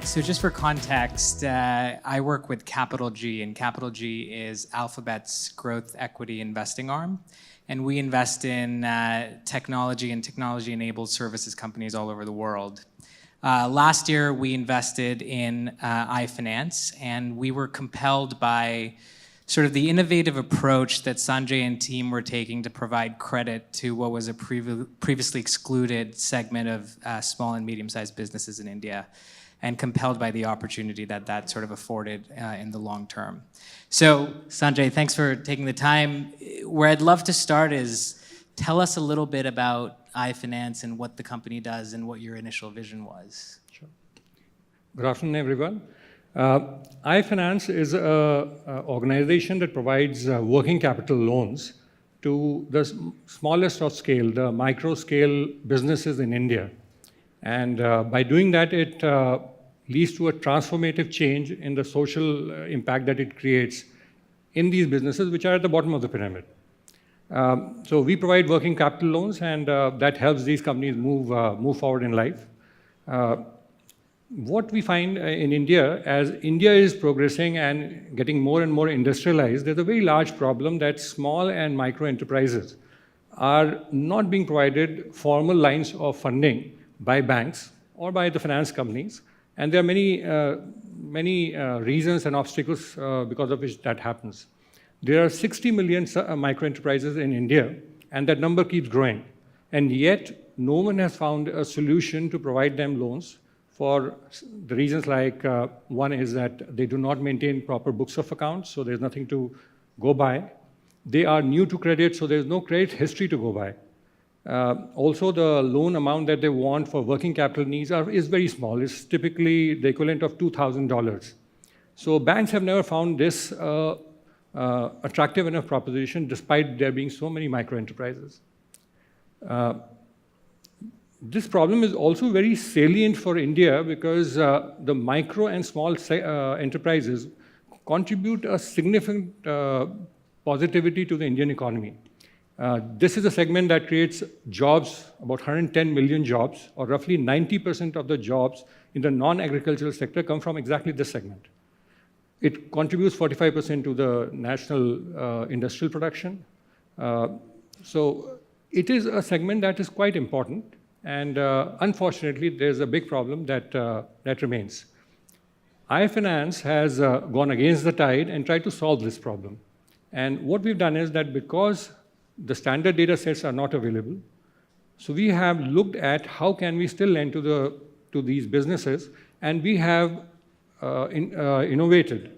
So just for context, I work with CapitalG, and CapitalG is Alphabet's growth equity investing arm. And we invest in technology and technology-enabled services companies all over the world. Last year, we invested in iFinance, and we were compelled by sort of the innovative approach that Sanjay and team were taking to provide credit to what was a previously excluded segment of small and medium-sized businesses in India, and compelled by the opportunity that that sort of afforded in the long term. So, Sanjay, thanks for taking the time. Where I'd love to start is tell us a little bit about iFinance and what the company does and what your initial vision was. Sure. Good afternoon, everyone. iFinance is an organization that provides working capital loans to the smallest of scale, the micro-scale businesses in India. And by doing that, it leads to a transformative change in the social impact that it creates in these businesses, which are at the bottom of the pyramid. So we provide working capital loans, and that helps these companies move forward in life. What we find in India, as India is progressing and getting more and more industrialized, there's a very large problem that small and micro enterprises are not being provided formal lines of funding by banks or by the finance companies. And there are many reasons and obstacles because of which that happens. There are 60 million micro enterprises in India, and that number keeps growing. And yet, no one has found a solution to provide them loans for the reasons like, one is that they do not maintain proper books of accounts, so there's nothing to go by. They are new to credit, so there's no credit history to go by. Also, the loan amount that they want for working capital needs is very small. It's typically the equivalent of $2,000. So banks have never found this attractive enough proposition, despite there being so many micro enterprises. This problem is also very salient for India because the micro and small enterprises contribute a significant positivity to the Indian economy. This is a segment that creates jobs, about 110 million jobs, or roughly 90% of the jobs in the non-agricultural sector come from exactly this segment. It contributes 45% to the national industrial production. So it is a segment that is quite important, and unfortunately, there's a big problem that remains. iFinance has gone against the tide and tried to solve this problem. And what we've done is that because the standard data sets are not available, so we have looked at how can we still lend to these businesses, and we have innovated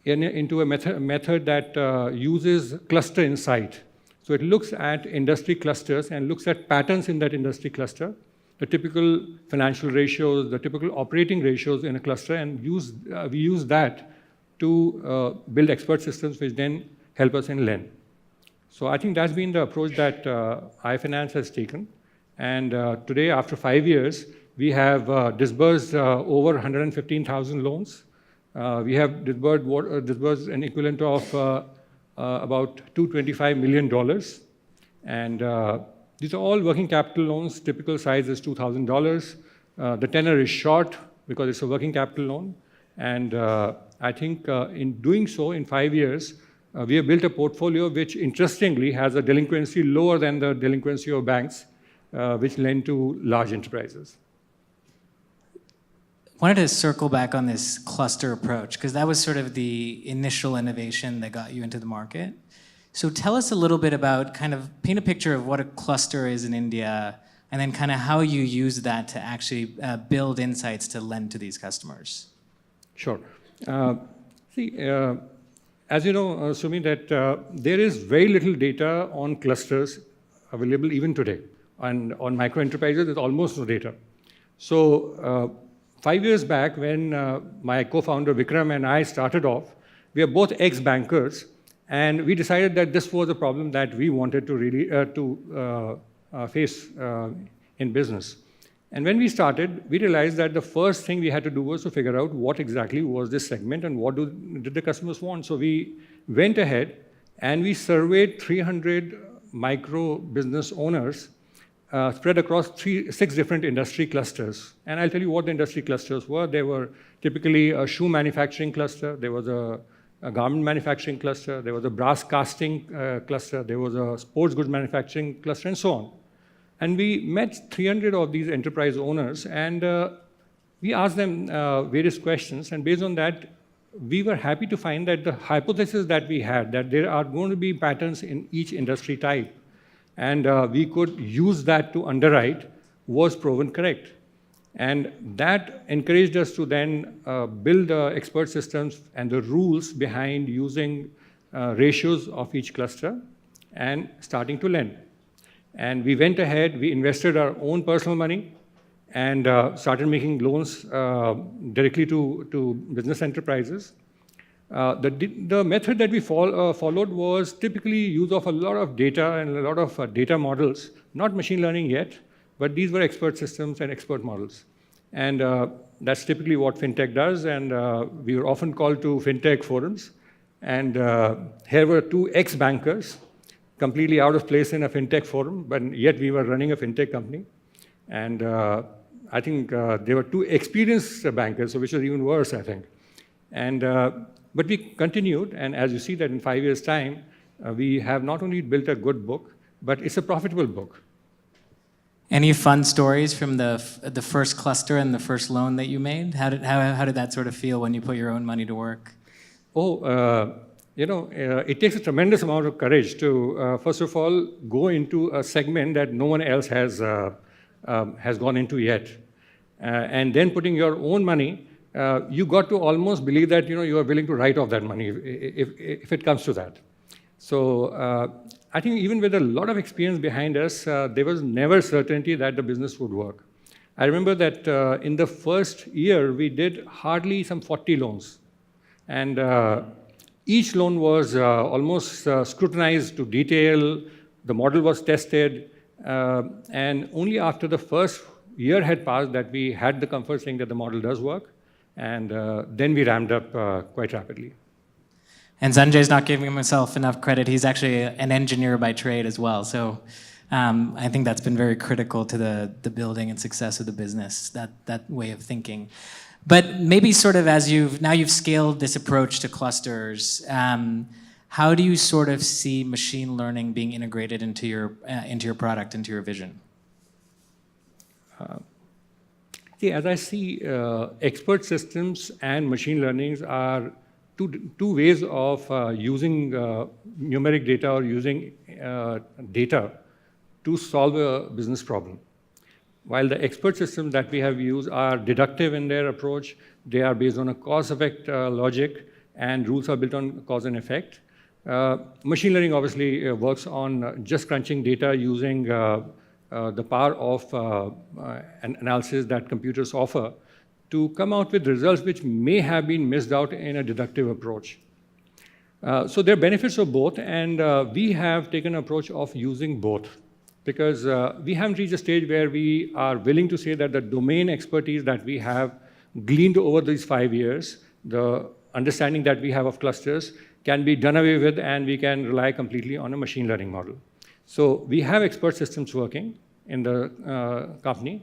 into a method that uses cluster insight. So it looks at industry clusters and looks at patterns in that industry cluster, the typical financial ratios, the typical operating ratios in a cluster, and we use that to build expert systems which then help us in lend. So I think that's been the approach that iFinance has taken. And today, after 5 years, we have disbursed over 115,000 loans. We have disbursed an equivalent of about $225 million. And these are all working capital loans. Typical size is $2,000. The tenor is short because it's a working capital loan. And I think in doing so, in 5 years, we have built a portfolio which, interestingly, has a delinquency lower than the delinquency of banks, which lend to large enterprises. I wanted to circle back on this cluster approach, because that was sort of the initial innovation that got you into the market. So tell us a little bit about, kind of paint a picture of what a cluster is in India, and then kind of how you use that to actually build insights to lend to these customers. Sure. As you know, Sumi, that there is very little data on clusters available even today. And on micro enterprises, there's almost no data. So 5 years back, when my co-founder Vikram and I started off, we are both ex-bankers, and we decided that this was a problem that we wanted to really face in business. And when we started, we realized that the first thing we had to do was to figure out what exactly was this segment and what did the customers want. So we went ahead and we surveyed 300 micro business owners spread across 6 different industry clusters. And I'll tell you what the industry clusters were. They were typically a shoe manufacturing cluster, there was a garment manufacturing cluster, there was a brass casting cluster, there was a sports goods manufacturing cluster, and so on. And we met 300 of these enterprise owners, and we asked them various questions, and based on that, we were happy to find that the hypothesis that we had, that there are going to be patterns in each industry type, and we could use that to underwrite, was proven correct. And that encouraged us to then build the expert systems and the rules behind using ratios of each cluster and starting to lend. And we went ahead, we invested our own personal money and started making loans directly to business enterprises. The method that we followed was typically use of a lot of data and a lot of data models, not machine learning yet, but these were expert systems and expert models. And that's typically what fintech does, and we were often called to fintech forums. And here were 2 ex-bankers, completely out of place in a fintech forum, but yet we were running a fintech company. And I think there were 2 experienced bankers, so which was even worse, I think. And but we continued, and as you see that in 5 years' time, we have not only built a good book, but it's a profitable book. Any fun stories from the first cluster and the first loan that you made? How did that sort of feel when you put your own money to work? Oh, it takes a tremendous amount of courage to, first of all, go into a segment that no one else has gone into yet. And then putting your own money, you got to almost believe that you are willing to write off that money if it comes to that. So I think even with a lot of experience behind us, there was never certainty that the business would work. I remember that in the first year, we did hardly some 40 loans. And each loan was almost scrutinized to detail. The model was tested. And only after the first year had passed that we had the comfort saying that the model does work. And then we ramped up quite rapidly. And Sanjay's not giving himself enough credit. He's actually an engineer by trade as well. So I think that's been very critical to the building and success of the business, that way of thinking. But maybe sort of as you've scaled this approach to clusters, how do you sort of see machine learning being integrated into your product, into your vision? As I see, expert systems and machine learnings are two ways of using numeric data or using data to solve a business problem. While the expert systems that we have used are deductive in their approach, they are based on a cause-effect logic, and rules are built on cause and effect. Machine learning obviously works on just crunching data using the power of an analysis that computers offer to come out with results which may have been missed out in a deductive approach. So there are benefits of both, and we have taken an approach of using both because we haven't reached a stage where we are willing to say that the domain expertise that we have gleaned over these 5 years, the understanding that we have of clusters, can be done away with, and we can rely completely on a machine learning model. So we have expert systems working in the company,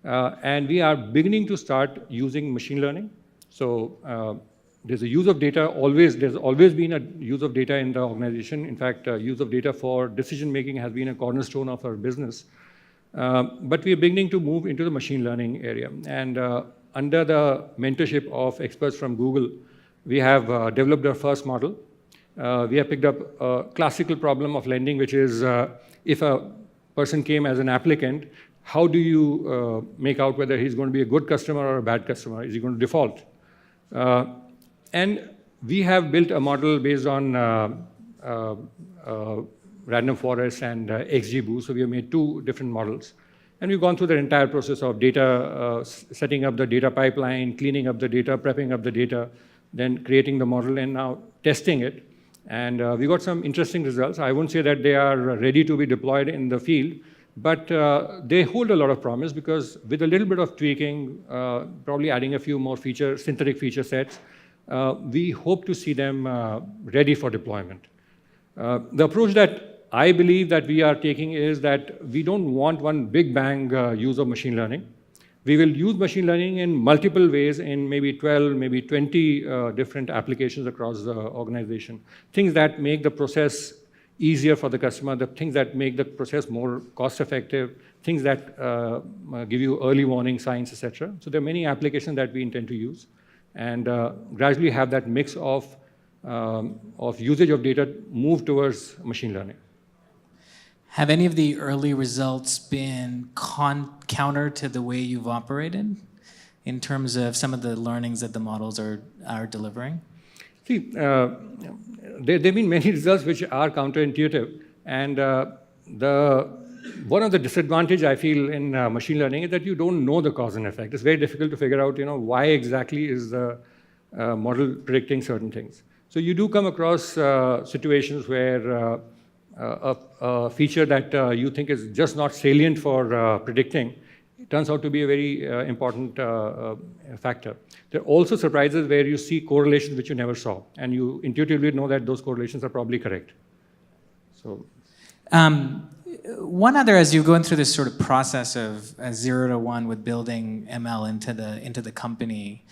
and we are beginning to start using machine learning. So there's a use of data always. There's always been a use of data in the organization. In fact, use of data for decision making has been a cornerstone of our business. But we are beginning to move into the machine learning area. And under the mentorship of experts from Google, we have developed our first model. We have picked up a classical problem of lending, which is if a person came as an applicant, how do you make out whether he's going to be a good customer or a bad customer? Is he going to default? And we have built a model based on random forest and XGBoost. So we have made 2 different models. And we've gone through the entire process of data, setting up the data pipeline, cleaning up the data, prepping up the data, then creating the model, and now testing it. And we got some interesting results. I won't say that they are ready to be deployed in the field, but they hold a lot of promise because with a little bit of tweaking, probably adding a few more synthetic feature sets, we hope to see them ready for deployment. The approach that I believe that we are taking is that we don't want one big bang use of machine learning. We will use machine learning in multiple ways in maybe 12, maybe 20 different applications across the organization. Things that make the process easier for the customer, the things that make the process more cost-effective, things that give you early warning signs, etc. So there are many applications that we intend to use, and gradually have that mix of usage of data move towards machine learning. Have any of the early results been counter to the way you've operated in terms of some of the learnings that the models are delivering? See, there have been many results which are counterintuitive, and one of the disadvantages I feel in machine learning is that you don't know the cause and effect. It's very difficult to figure out, why exactly is the model predicting certain things. So you do come across situations where a feature that you think is just not salient for predicting, it turns out to be a very important factor. There are also surprises where you see correlations which you never saw, and you intuitively know that those correlations are probably correct. So, one other, as you're going through this sort of process of 0 to 1 with building ML into the company,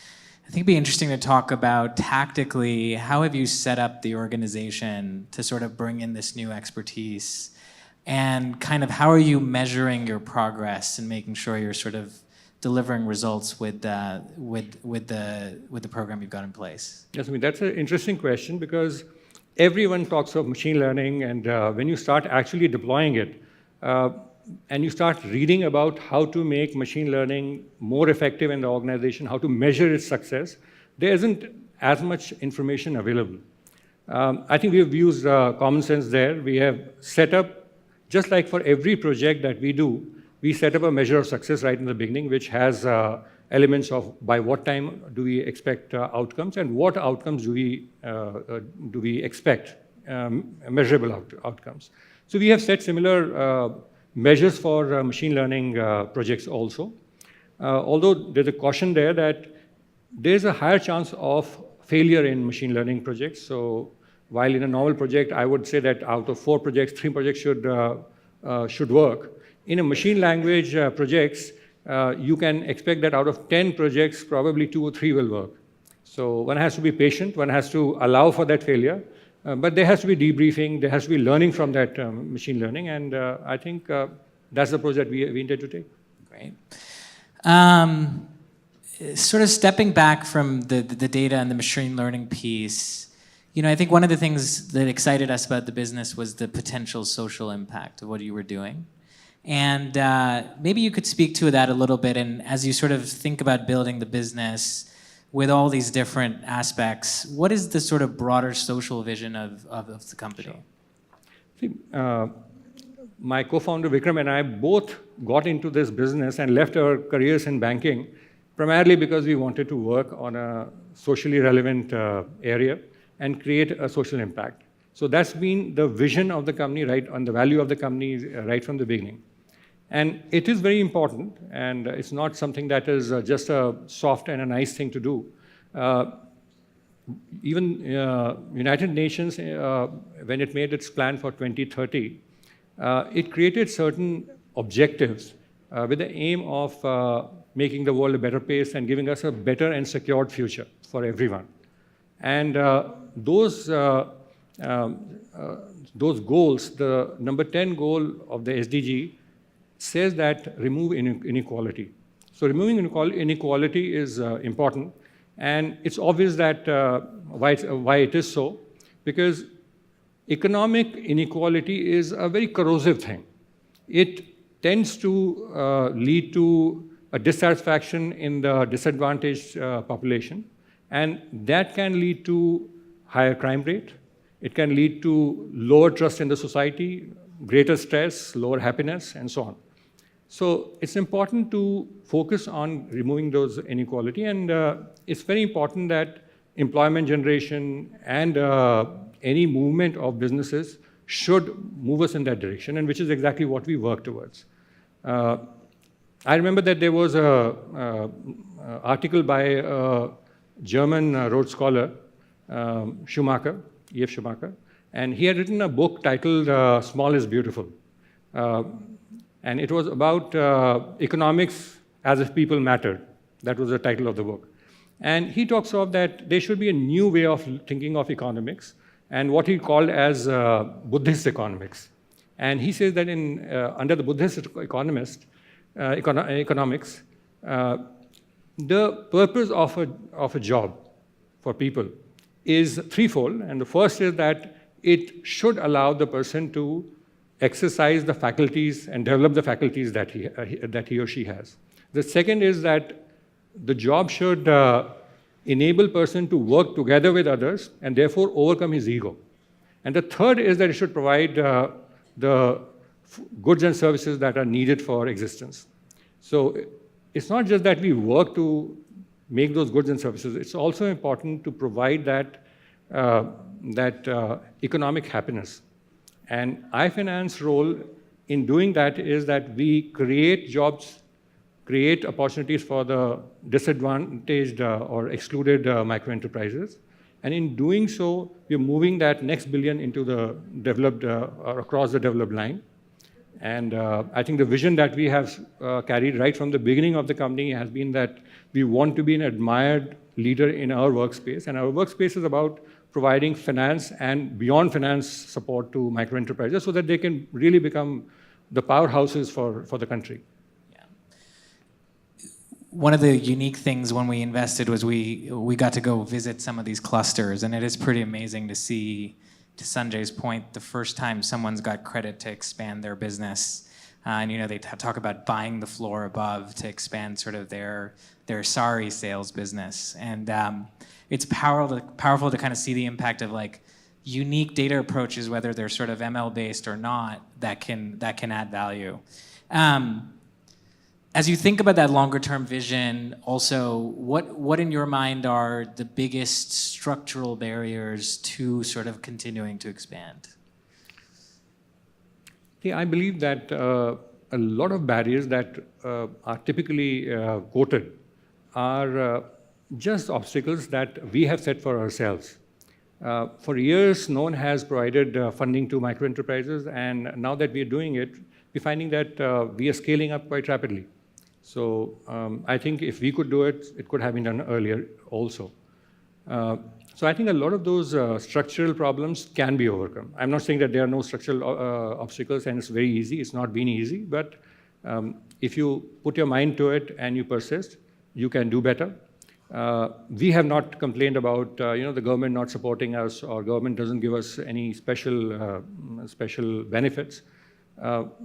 I think it'd be interesting to talk about tactically, how have you set up the organization to sort of bring in this new expertise, and kind of how are you measuring your progress and making sure you're sort of delivering results with the program you've got in place? Yes, I mean, that's an interesting question because everyone talks of machine learning, and when you start actually deploying it, and you start reading about how to make machine learning more effective in the organization, how to measure its success, there isn't as much information available. I think we have used common sense there. We have set up, just like for every project that we do, we set up a measure of success right in the beginning, which has elements of by what time do we expect outcomes and what outcomes do we expect, measurable outcomes. So we have set similar measures for machine learning projects also. Although there's a caution there that there's a higher chance of failure in machine learning projects. So while in a normal project, I would say that out of 4 projects, 3 projects should work. In a machine language projects, you can expect that out of 10 projects, probably 2 or 3 will work. So one has to be patient, one has to allow for that failure, but there has to be debriefing, there has to be learning from that machine learning, and I think that's the approach that we intend to take. Great. Sort of stepping back from the data and the machine learning piece, I think one of the things that excited us about the business was the potential social impact of what you were doing. And maybe you could speak to that a little bit, and as you sort of think about building the business with all these different aspects, what is the sort of broader social vision of the company? Sure. See, my co-founder Vikram and I both got into this business and left our careers in banking primarily because we wanted to work on a socially relevant area and create a social impact. So that's been the vision of the company, right, on the value of the company right from the beginning. And it is very important, and it's not something that is just a soft and a nice thing to do. Even United Nations, when it made its plan for 2030, it created certain objectives with the aim of making the world a better place and giving us a better and secured future for everyone. And those goals, the number 10 goal of the SDG says that remove inequality. So removing inequality is important, and it's obvious that why it is so, because economic inequality is a very corrosive thing. It tends to lead to a dissatisfaction in the disadvantaged population, and that can lead to higher crime rate. It can lead to lower trust in the society, greater stress, lower happiness, and so on. So it's important to focus on removing those inequality, and it's very important that employment generation and any movement of businesses should move us in that direction, and which is exactly what we work towards. I remember that there was an article by a German Rhodes Scholar, Schumacher, E.F. Schumacher, And he had written a book titled Small is Beautiful. And it was about economics as if people mattered. That was the title of the book. And he talks of that there should be a new way of thinking of economics and what he called as Buddhist economics. And he says that under the Buddhist economics, the purpose of a job for people is threefold. And the first is that it should allow the person to exercise the faculties and develop the faculties that he or she has. The second is that the job should enable person to work together with others and therefore overcome his ego. And the third is that it should provide the goods and services that are needed for existence. So it's not just that we work to make those goods and services, it's also important to provide that economic happiness. And iFinance's role in doing that is that we create jobs, create opportunities for the disadvantaged or excluded micro-enterprises. And in doing so, we're moving that next billion into the developed or across the developed line. And I think the vision that we have carried right from the beginning of the company has been that we want to be an admired leader in our workspace. And our workspace is about providing finance and beyond finance support to micro-enterprises so that they can really become the powerhouses for the country. One of the unique things when we invested was we got to go visit some of these clusters, and it is pretty amazing to see, to Sanjay's point, the first time someone's got credit to expand their business. And they talk about buying the floor above to expand sort of their sari sales business. And it's powerful to kind of see the impact of like unique data approaches, whether they're sort of ML based or not, that can add value. As you think about that longer term vision, also, what in your mind are the biggest structural barriers to sort of continuing to expand? Yeah, I believe that a lot of barriers that are typically quoted are just obstacles that we have set for ourselves. For years, no one has provided funding to micro-enterprises, and now that we are doing it, we're finding that we are scaling up quite rapidly. So I think if we could do it, it could have been done earlier also. So I think a lot of those structural problems can be overcome. I'm not saying that there are no structural obstacles and it's very easy. It's not been easy, but if you put your mind to it and you persist, you can do better. We have not complained about the government not supporting us or government doesn't give us any special benefits.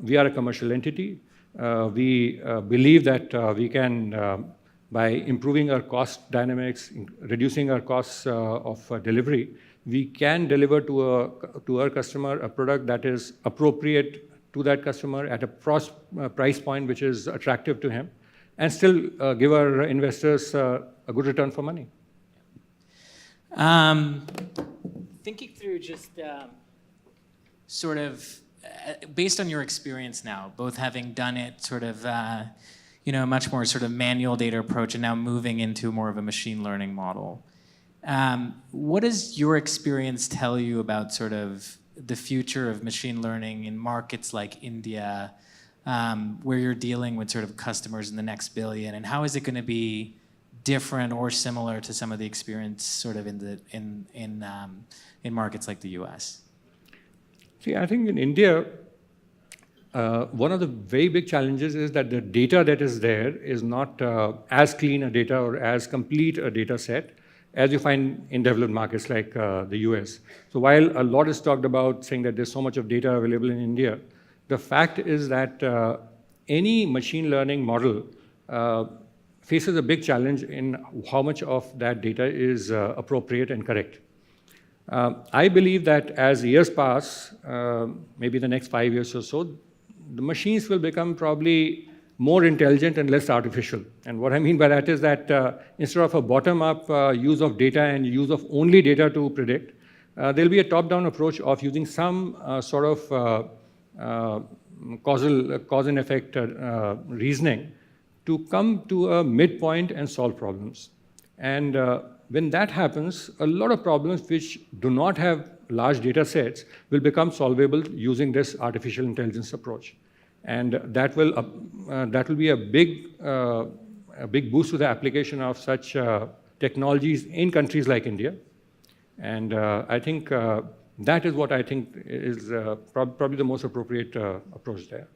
We are a commercial entity. We believe that we can, by improving our cost dynamics, reducing our costs of delivery, we can deliver to our customer a product that is appropriate to that customer at a price point which is attractive to him, and still give our investors a good return for money. Thinking through just sort of, based on your experience now, both having done it sort of, much more sort of manual data approach and now moving into more of a machine learning model, what does your experience tell you about sort of the future of machine learning in markets like India, where you're dealing with sort of customers in the next billion, and how is it going to be different or similar to some of the experience sort of in markets like the US? See, I think in India, one of the very big challenges is that the data that is there is not as clean a data or as complete a data set as you find in developed markets like the US. So while a lot is talked about saying that there's so much of data available in India, the fact is that any machine learning model faces a big challenge in how much of that data is appropriate and correct. I believe that as years pass, maybe the next 5 years or so, the machines will become probably more intelligent and less artificial. And what I mean by that is that instead of a bottom-up use of data and use of only data to predict, there'll be a top-down approach of using some sort of cause and effect reasoning to come to a midpoint and solve problems. And when that happens, a lot of problems which do not have large data sets will become solvable using this artificial intelligence approach. And that will be a big boost to the application of such technologies in countries like India. And I think that is what I think is probably the most appropriate approach there.